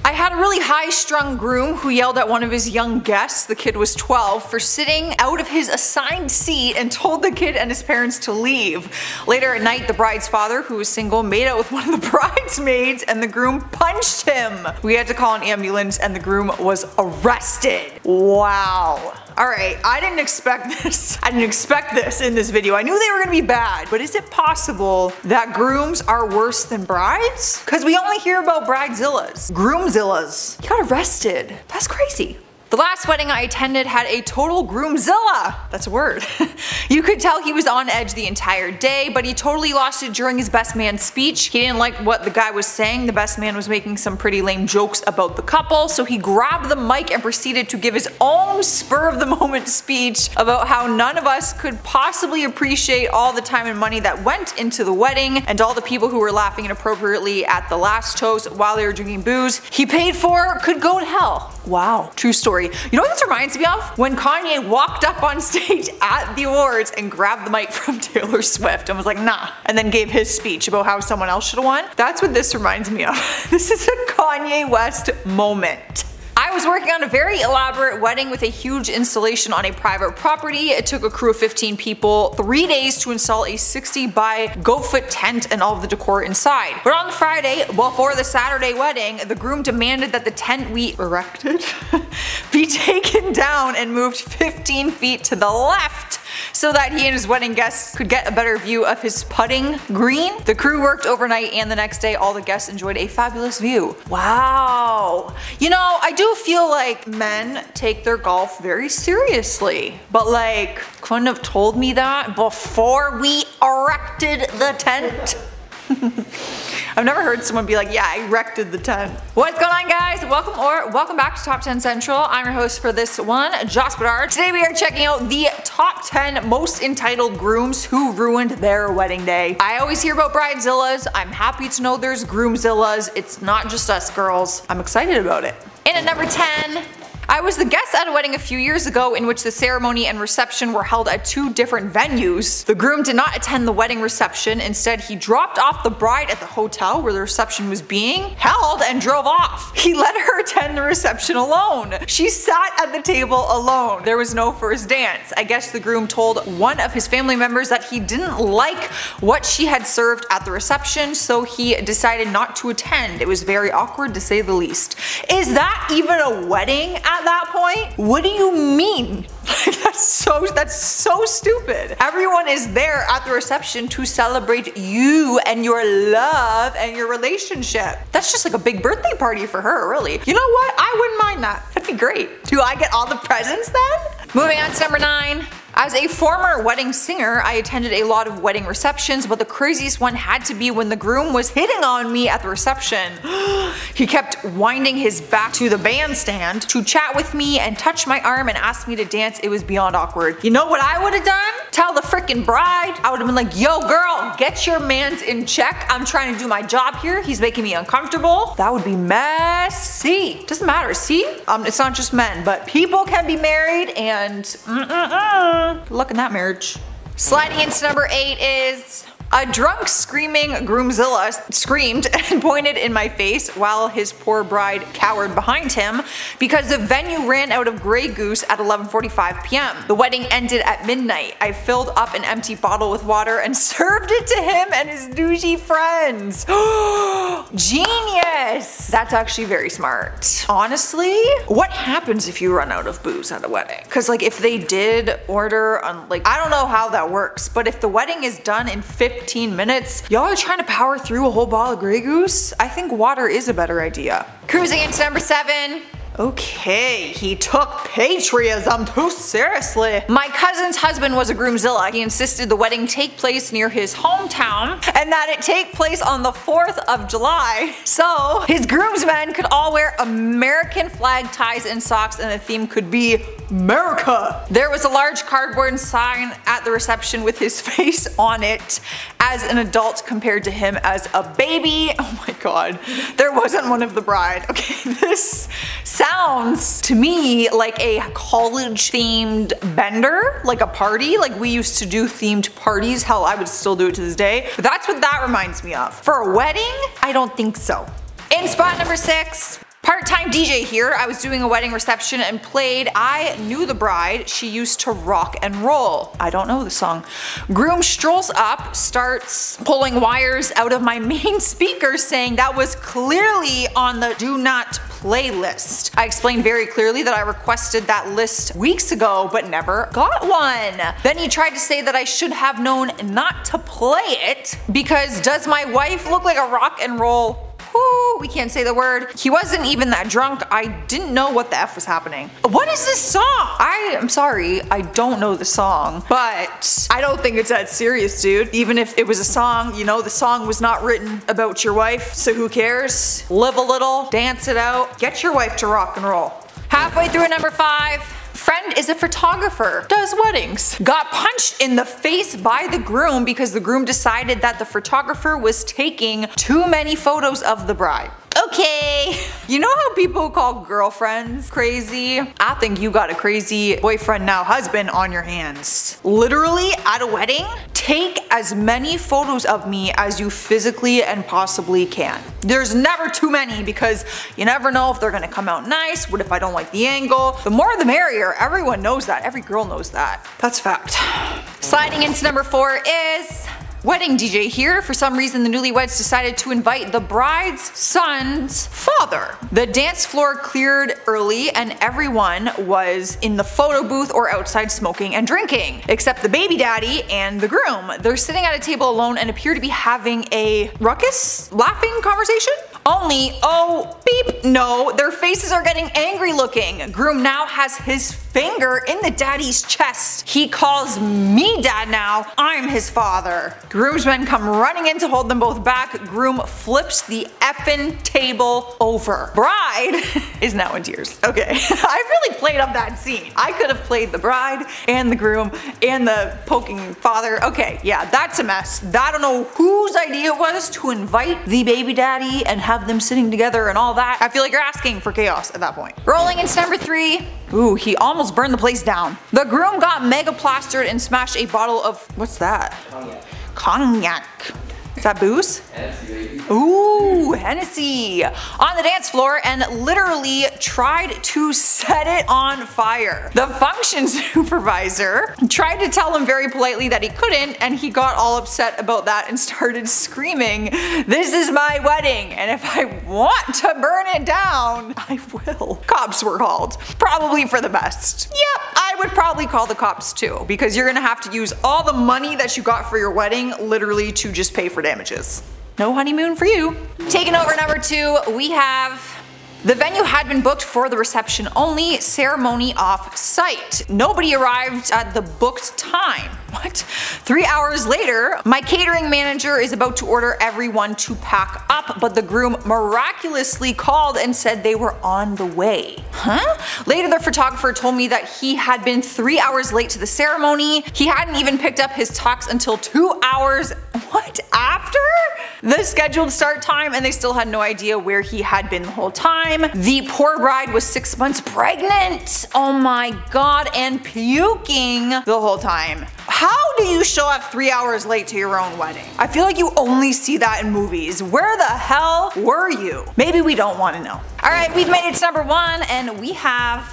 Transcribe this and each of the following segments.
I had a really high-strung groom who yelled at one of his young guests, the kid was 12, for sitting out of his assigned seat and told the kid and his parents to leave. Later at night, the bride's father, who was single, made out with one of the bridesmaids and the groom punched him. We had to call an ambulance and the groom was arrested. Wow. Alright, I didn't expect this. I didn't expect this in this video. I knew they were gonna be bad, but is it possible that grooms are worse than brides? Because we only hear about bridezillas. Groomzillas. He got arrested. That's crazy. The last wedding I attended had a total groomzilla. That's a word. You could tell he was on edge the entire day, but he totally lost it during his best man speech. He didn't like what the guy was saying. The best man was making some pretty lame jokes about the couple, so he grabbed the mic and proceeded to give his own spur of the moment speech about how none of us could possibly appreciate all the time and money that went into the wedding and all the people who were laughing inappropriately at the last toast while they were drinking booze he paid for could go to hell. Wow. True story. You know what this reminds me of? When Kanye walked up on stage at the awards and grabbed the mic from Taylor Swift and was like, nah, and then gave his speech about how someone else should have won. That's what this reminds me of. This is a Kanye West moment. I was working on a very elaborate wedding with a huge installation on a private property. It took a crew of 15 people 3 days to install a 60 by go-foot tent and all of the decor inside. But on Friday, before the Saturday wedding, the groom demanded that the tent we erected be taken down and moved 15 feet to the left so that he and his wedding guests could get a better view of his putting green. The crew worked overnight and the next day all the guests enjoyed a fabulous view. Wow. You know, I do feel like men take their golf very seriously, but like, couldn't have told me that before we erected the tent. I've never heard someone be like, yeah, I erected the tent. What's going on, guys? Welcome back to Top 10 Central. I'm your host for this one, Joss Bedard. Today we are checking out the top 10 most entitled grooms who ruined their wedding day. I always hear about bridezillas. I'm happy to know there's groomzillas. It's not just us girls. I'm excited about it. In at number 10, I was the guest at a wedding a few years ago in which the ceremony and reception were held at two different venues. The groom did not attend the wedding reception. Instead, he dropped off the bride at the hotel where the reception was being held and drove off. He let her attend the reception alone. She sat at the table alone. There was no first dance. I guess the groom told one of his family members that he didn't like what she had served at the reception, so he decided not to attend. It was very awkward to say the least. Is that even a wedding at that point? What do you mean? That's so stupid. Everyone is there at the reception to celebrate you and your love and your relationship. That's just like a big birthday party for her, really. You know what? I wouldn't mind that. That'd be great. Do I get all the presents then? Moving on to number 9. As a former wedding singer, I attended a lot of wedding receptions, but the craziest one had to be when the groom was hitting on me at the reception. He kept winding his back to the bandstand to chat with me and touch my arm and ask me to dance. It was beyond awkward. You know what I would have done? Tell the freaking bride. I would have been like, yo girl, get your mans in check. I'm trying to do my job here. He's making me uncomfortable. That would be messy. Doesn't matter, see? It's not just men, but people can be married and good luck in that marriage. Sliding into number 8 is a drunk screaming groomzilla screamed and pointed in my face while his poor bride cowered behind him because the venue ran out of Grey Goose at 11:45 p.m. The wedding ended at midnight. I filled up an empty bottle with water and served it to him and his douchey friends. Genius! That's actually very smart. Honestly, what happens if you run out of booze at a wedding? Cause like if they did order on like, I don't know how that works, but if the wedding is done in 15 minutes, y'all are trying to power through a whole bottle of Grey Goose? I think water is a better idea. Cruising into number 7. Okay, he took patriotism too seriously. My cousin's husband was a groomzilla. He insisted the wedding take place near his hometown and that it take place on the 4th of July. So his groomsmen could all wear American flag ties and socks and the theme could be America. There was a large cardboard sign at the reception with his face on it as an adult compared to him as a baby. Oh my god. There wasn't one of the bride. Okay, this sounds to me like a college themed bender, like a party. Like we used to do themed parties. Hell, I would still do it to this day. But that's what that reminds me of. For a wedding, I don't think so. In spot number 6. Part-time DJ here. I was doing a wedding reception and played I Knew the Bride. She used to rock and roll. I don't know the song. Groom strolls up, starts pulling wires out of my main speaker saying that was clearly on the do not play list. I explained very clearly that I requested that list weeks ago but never got one. Then he tried to say that I should have known not to play it because does my wife look like a rock and roll? Whoo, we can't say the word. He wasn't even that drunk. I didn't know what the F was happening. What is this song? I'm sorry, I don't know the song, but I don't think it's that serious, dude. Even if it was a song, you know, the song was not written about your wife, so who cares? Live a little, dance it out, get your wife to rock and roll. Halfway through number 5. Friend is a photographer, does weddings. Got punched in the face by the groom because the groom decided that the photographer was taking too many photos of the bride. Okay. You know how people call girlfriends crazy? I think you got a crazy boyfriend, now husband, on your hands. Literally at a wedding, take as many photos of me as you physically and possibly can. There's never too many because you never know if they're gonna come out nice. What if I don't like the angle? The more the merrier. Everyone knows that. Every girl knows that. That's fact. Sliding into number 4 is wedding DJ here. For some reason the newlyweds decided to invite the bride's son's father. The dance floor cleared early and everyone was in the photo booth or outside smoking and drinking, except the baby daddy and the groom. They're sitting at a table alone and appear to be having a ruckus, laughing conversation. Only, oh beep, no, their faces are getting angry looking. Groom now has his finger in the daddy's chest. He calls me dad now, I'm his father. Groomsmen come running in to hold them both back. Groom flips the effing table over. Bride is now in tears. Okay, I really played up that scene. I could have played the bride and the groom and the poking father. Okay, yeah, that's a mess. I don't know whose idea it was to invite the baby daddy and have them sitting together and all that. I feel like you're asking for chaos at that point. Rolling into number 3. Ooh, he almost burned the place down. The groom got mega plastered and smashed a bottle of, what's that? Cognac. Is that booze? Hennessy. Ooh, Hennessy. On the dance floor and literally tried to set it on fire. The function supervisor tried to tell him very politely that he couldn't and he got all upset about that and started screaming, "This is my wedding and if I want to burn it down, I will." Cops were called. Probably for the best. Yep, I would probably call the cops too because you're gonna have to use all the money that you got for your wedding literally to just pay for damages. No honeymoon for you. Taking over number 2, we have the venue had been booked for the reception only, ceremony off site. Nobody arrived at the booked time. What? 3 hours later, my catering manager is about to order everyone to pack up, but the groom miraculously called and said they were on the way. Huh? Later, the photographer told me that he had been 3 hours late to the ceremony. He hadn't even picked up his tux until 2 hours, what, after the scheduled start time, and they still had no idea where he had been the whole time. The poor bride was 6 months pregnant. Oh my god, and puking the whole time. How do you show up 3 hours late to your own wedding? I feel like you only see that in movies. Where the hell were you? Maybe we don't want to know. Alright, we've made it to number 1 and we have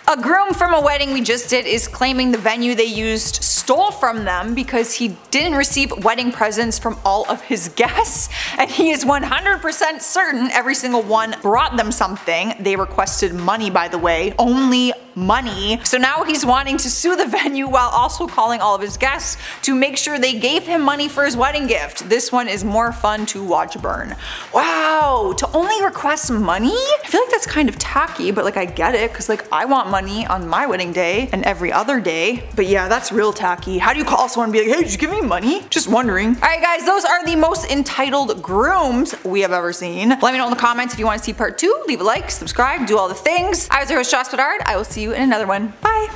a groom from a wedding we just did is claiming the venue they used stole from them because he didn't receive wedding presents from all of his guests, and he is 100% certain every single one brought them something. They requested money, by the way, only money. So now he's wanting to sue the venue while also calling all of his guests to make sure they gave him money for his wedding gift. This one is more fun to watch burn. Wow, to only request money? I feel like that's kind of tacky, but like I get it, cause like I want money on my wedding day and every other day. But yeah, that's real tacky. How do you call someone and be like, hey, did you give me money? Just wondering. Alright guys, those are the most entitled grooms we have ever seen. Let me know in the comments if you want to see part 2. Leave a like, subscribe, do all the things. I was your host, Joss Bedard. I will see you in another one. Bye.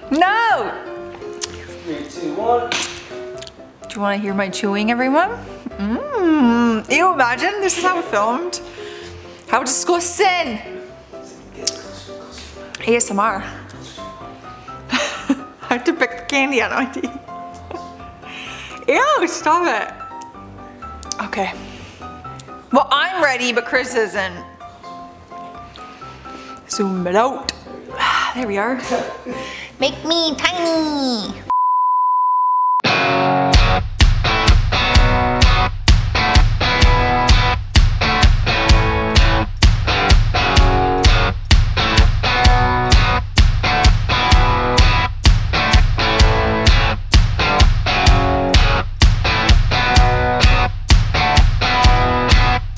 No! 3, 2, 1. Do you want to hear my chewing, everyone? Ew, imagine this is how it filmed. How disgusting! ASMR. I have to pick the candy out of my teeth. Ew, stop it. Okay. Well, I'm ready, but Chris isn't. Zoom it out. There we are. Make me tiny.